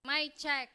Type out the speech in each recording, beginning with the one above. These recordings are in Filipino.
My check.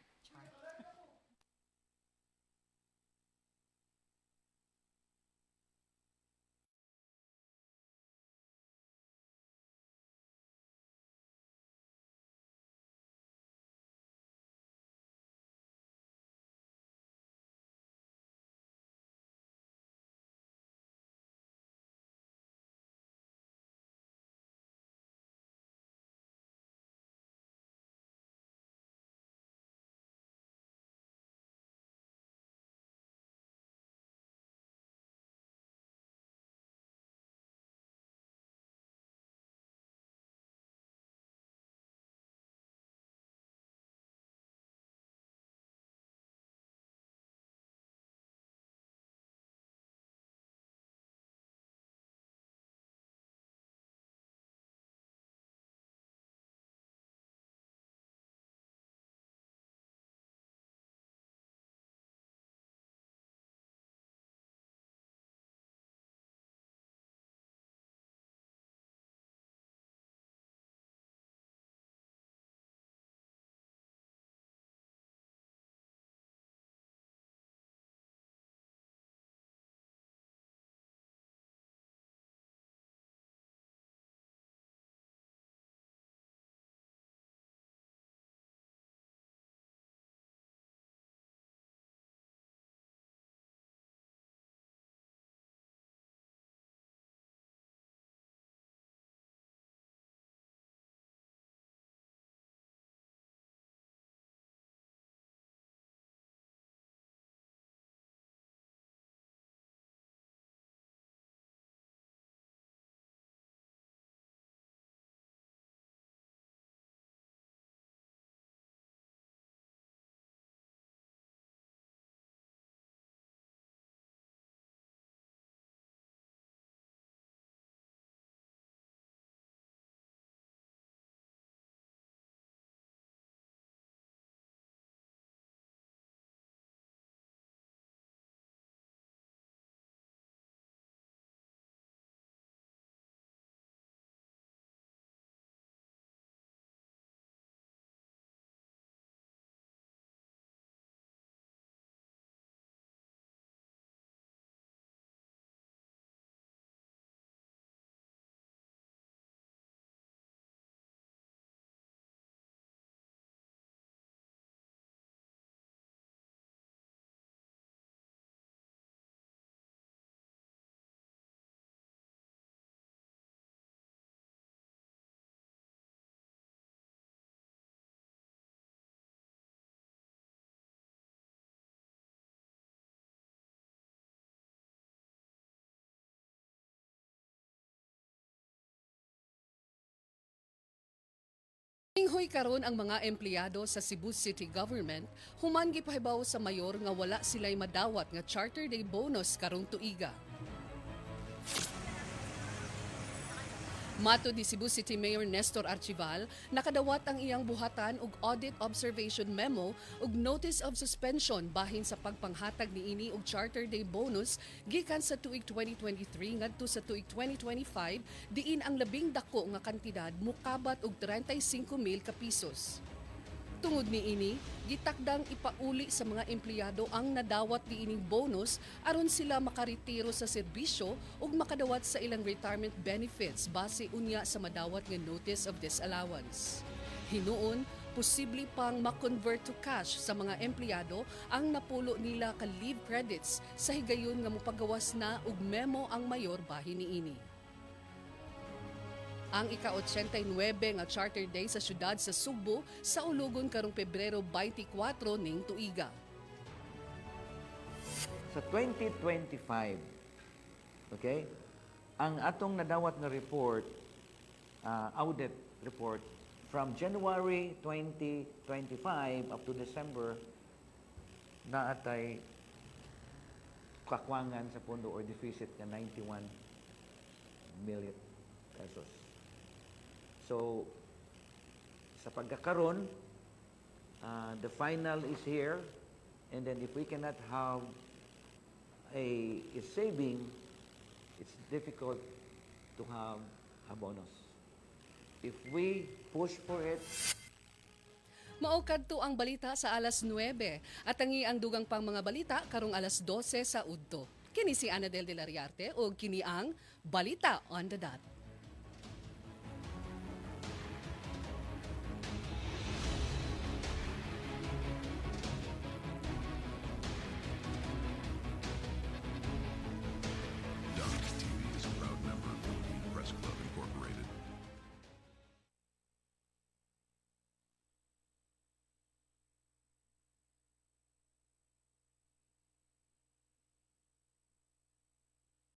Inghoy karon ang mga empleyado sa Cebu City Government human gipahibaw sa mayor nga wala sila'y madawat nga Charter Day bonus karong tuiga. Mato di Cebu City Mayor Nestor Archival, nakadawat ang iyang buhatan og audit observation memo ug notice of suspension bahin sa pagpanghatag niini og Charter Day bonus gikan sa tuig 2023 ngadto sa tuig 2025 diin ang labing dako nga kantidad mukabat og 35,000 ka pisos. Tungod niini, gitakdang ipauli sa mga empleyado ang nadawat diining bonus aron sila makaretiro sa serbisyo ug makadawat sa ilang retirement benefits base unya sa madawat nga notice of disallowance. Hinuon, posible pang ma-convert to cash sa mga empleyado ang napulo nila ka leave credits sa higayon nga mopagawas na og memo ang mayor bahin niini. Ang ika-89 nga Charter Day sa syudad sa Sugbo sa ulugon karong Pebrero 24 ning tuiga. Sa 2025, okay, ang atong nadawat na report, audit report, from January 2025 up to December, na atay kakwangan sa pondo or deficit na 91 million pesos. So, sa pagkakaroon, the final is here, and then if we cannot have a saving, it's difficult to have a bonus. If we push for it, Mao Mao kadto ang balita sa alas 9 at tangi ang dugang pang mga balita karong alas 12 sa udto. Kini si Anadel de la Riarte o kini ang Balita on the Dot.